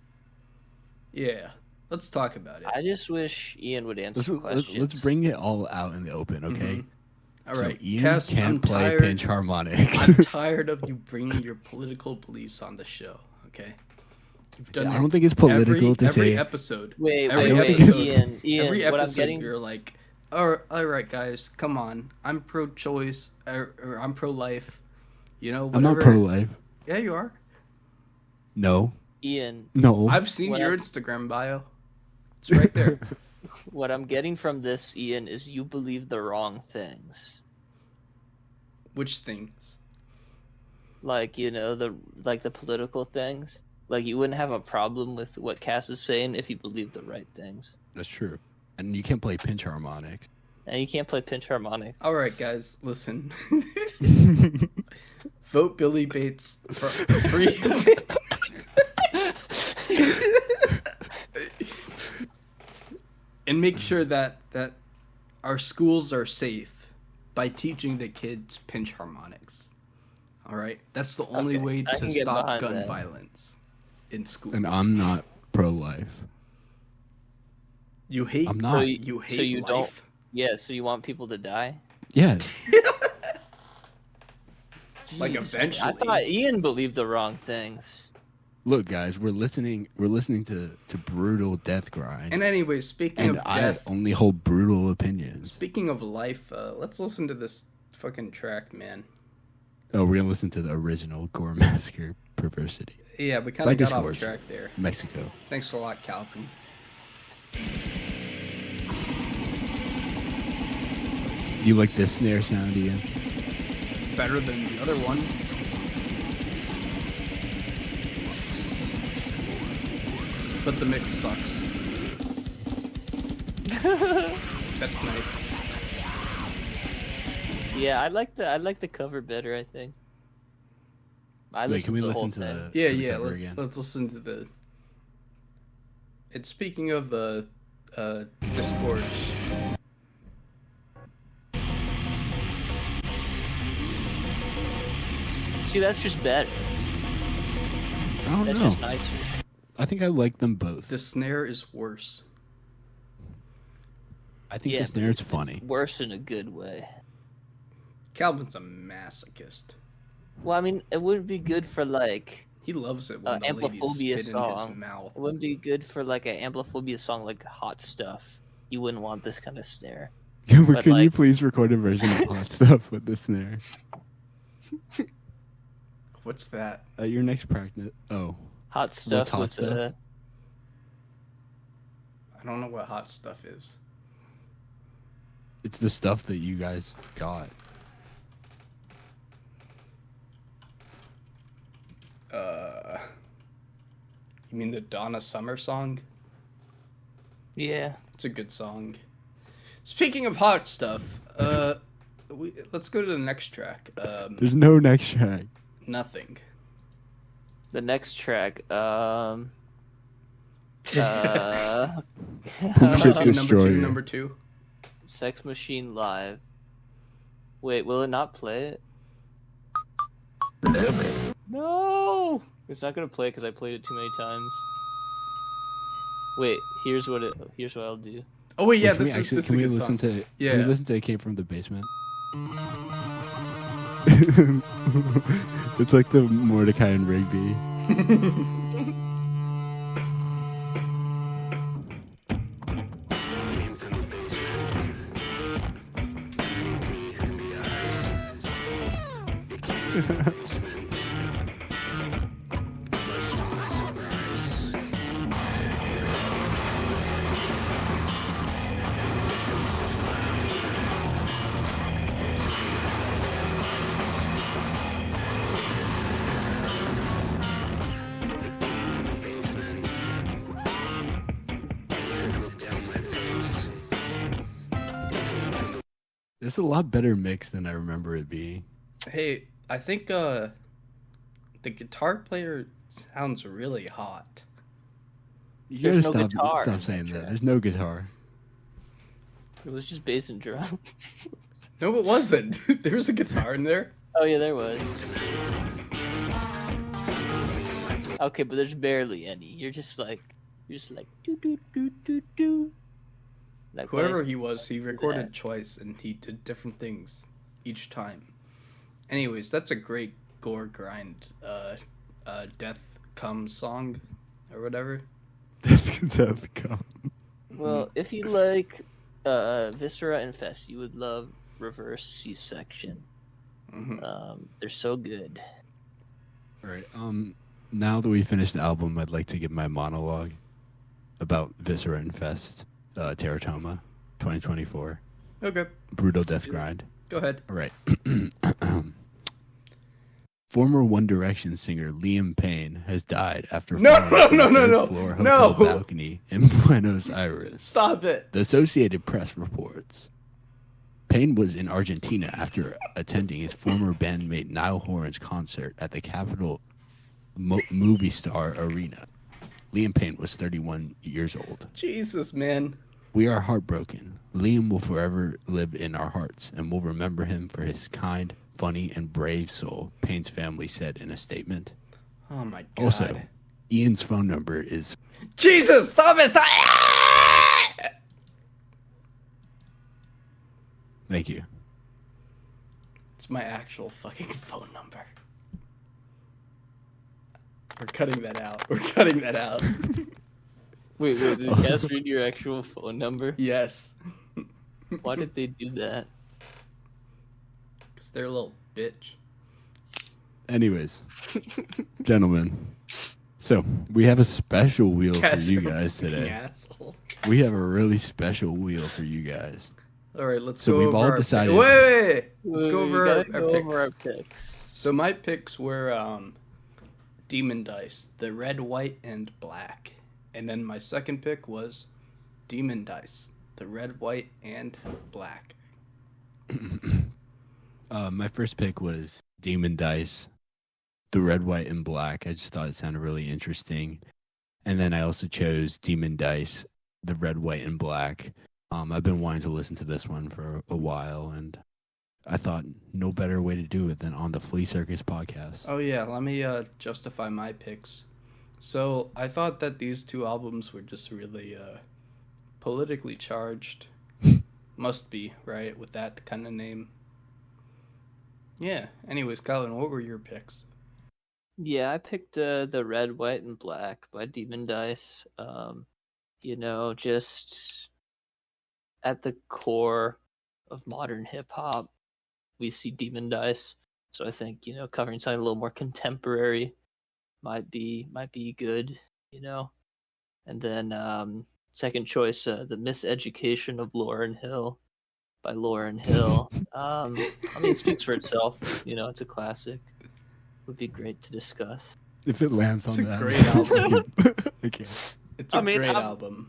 Yeah. Let's talk about it. I just wish Ian would answer questions. Let's bring it all out in the open, okay? All right. So Ian Cass, can't I'm play tired. pinch harmonics. I'm tired of you bringing your political beliefs on the show, okay? You've done I it don't think it's political to every say. episode. Wait, every wait, episode, Ian, every what I'm episode getting... you're like, all right, guys, come on. I'm pro-choice, or I'm pro-life. You know, whatever. I'm not pro-life. Yeah, you are. No. Ian, No. I've seen What your I'm- Instagram bio. It's right there. what I'm getting from this, Ian, is you believe the wrong things. Which things? Like, you know, the political things. Like, you wouldn't have a problem with what Cass is saying if you believed the right things. That's true. And you can't play pinch harmonics. And you can't play pinch harmonic. All right, guys, listen. Vote Billy Bates for free. And make sure that our schools are safe by teaching the kids pinch harmonics. All right, that's the only Okay, way I to can get stop behind gun that. violence in school. And I'm not pro-life. You hate. I'm not. You hate so you life. don't- Yeah, so you want people to die? Yes. Like, Jeez, eventually. I thought Ian believed the wrong things. Look, guys, we're listening to brutal death grind. And anyway, speaking And of I death, only hold brutal opinions. speaking of life, let's listen to this fucking track, man. Oh, we're gonna listen to the original Gore Massacre Perversity. Yeah, we kind By of got off Discord. track there. Mexico. Thanks a lot, Calvin. You like this snare sound, Ian? Better than the other one. But the mix sucks. That's nice. Yeah, I like the cover better, I think. I Wait, can we the whole listen to thing. the Yeah, to the yeah. cover again? Let's listen to the. It's speaking of Discord. See, that's just better. I don't That's know. just nicer. I think I like them both. The snare is worse. I think Yeah, the snare is funny. Worse in a good way. Calvin's a masochist. Well, I mean, it wouldn't be good for like He loves it when the ladies Amplophobia spit in song. his mouth. It wouldn't be good for like an Amplophobia song like Hot Stuff. You wouldn't want this kind of snare. Can But, you like- please record a version of Hot Stuff with the snare? What's that? At your next practice. Oh. Hot Stuff Hot with Stuff? I don't know what hot stuff is. It's the stuff that you guys got. You mean the Donna Summer song? yeah. It's a good song. Speaking of hot stuff, let's go to the next track. There's no next track. Nothing. The next track, Boom Number Ship two, Destroyer. number two. Sex Machine Live. Wait, will it not play it? No! It's not gonna play because I played it too many times. Wait, here's what I'll do. Oh wait, yeah, Wait, can this we is actually this is can a we good listen song. to Yeah. Can we listen to It Came from the Basement? It's like the Mordecai and Rigby. There's a lot better mix than I remember it being. Hey, I think the guitar player sounds really hot. You There's gotta no guitar stop in saying that that. track. There's no guitar. It was just bass and drums. No, it wasn't. There was a guitar in there. Oh yeah, there was. Okay, but there's barely any. You're just like do do do do do. Like Whoever what? he was, he recorded twice and he did different things each time. Anyways, that's a great gore grind death comes song or whatever. Death come. Well, if you like Viscera Infest, you would love Reverse C-Section. They're so good. All right. Now that we finished the album, I'd like to give my monologue about Viscera Infest, Teratoma, 2024. Okay, Brutal Death Grind. go ahead. All right. Former One Direction singer Liam Payne has died after falling from a third-floor hotel balcony in Buenos Aires. Stop it. The Associated Press reports. Payne was in Argentina after attending his former bandmate Niall Horan's concert at the Capitol Movie Star Arena. Liam Payne was 31 years old. Jesus, man. We are heartbroken. Liam will forever live in our hearts, and we'll remember him for his kind, funny, and brave soul, Payne's family said in a statement. Oh my god. Also, Ian's phone number is... Jesus, stop it! Thank you. It's my actual fucking phone number. We're cutting that out. We're cutting that out. Wait, did Cass read your actual phone number? Yes. Why did they do that? Because they're a little bitch. Anyways, gentlemen, so we have a special wheel for Cass, you you're a guys fucking today. asshole. We have a really special wheel for you guys. All right, let's So go we've over all our decided- Wait. Let's We go over gotta our go picks. over our picks. So my picks were Demon Dice, the red, white, and black. And then my second pick was Demon Dice, the red, white, and black. My first pick was Demon Dice, the red, white, and black. I just thought it sounded really interesting. And then I also chose Demon Dice, the red, white, and black. I've been wanting to listen to this one for a while, and I thought no better way to do it than on the Flea Circus podcast. Oh yeah, let me justify my picks. So I thought that these two albums were just really politically charged. Must be, right, with that kind of name. Yeah. Anyways, Colin, what were your picks? Yeah, I picked the red, white, and black by Demon Dice. Just at the core of modern hip hop, we see Demon Dice. So I think, covering something a little more contemporary might be good, And then second choice, The Miseducation of Lauryn Hill by Lauryn Hill. It speaks for itself. It's a classic. Would be great to discuss. If it lands on It's a that, great album. I can't. It's a great I'm- album.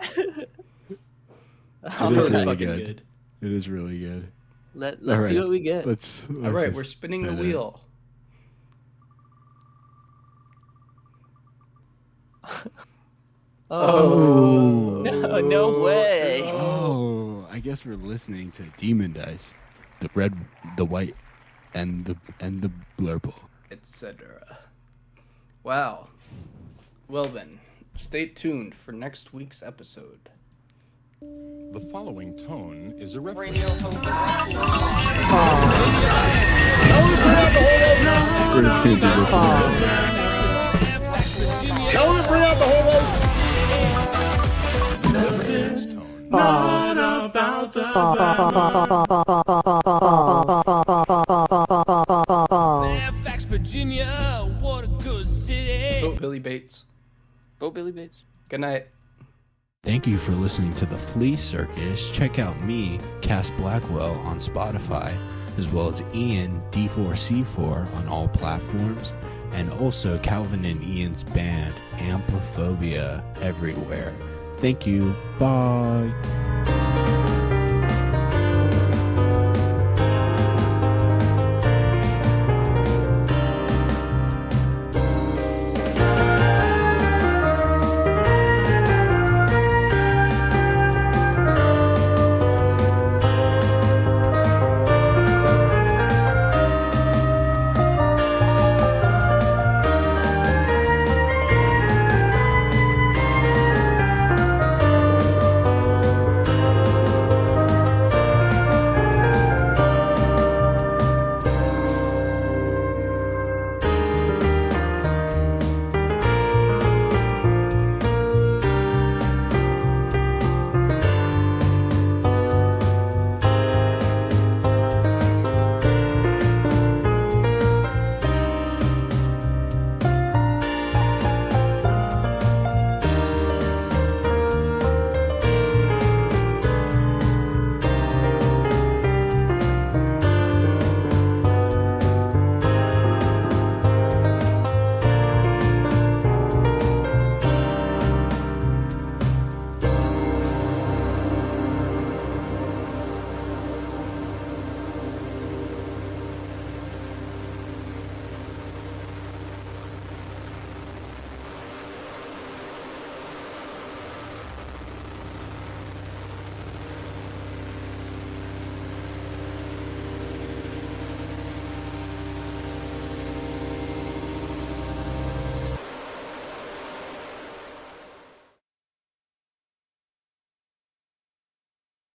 It's It is really really fucking good. good. It is really good. Let's All see right. what we get. Let's All right, just we're spinning the spin it. wheel. Oh. No way. Oh, I guess we're listening to Demon Dice, the red, the white, and the blurple. Etc. Wow. Well then, stay tuned for next week's episode. The following tone is a reference. We're just gonna do this one. Fairfax, Virginia, what a good city. Vote Billy Bates. Vote Billy Bates. Good night. Thank you for listening to the Flea Circus. Check out me, Cass Blackwell, on Spotify, as well as Ian D4C4 on all platforms, and also Calvin and Ian's band Ampliphobia everywhere. Thank you. Bye.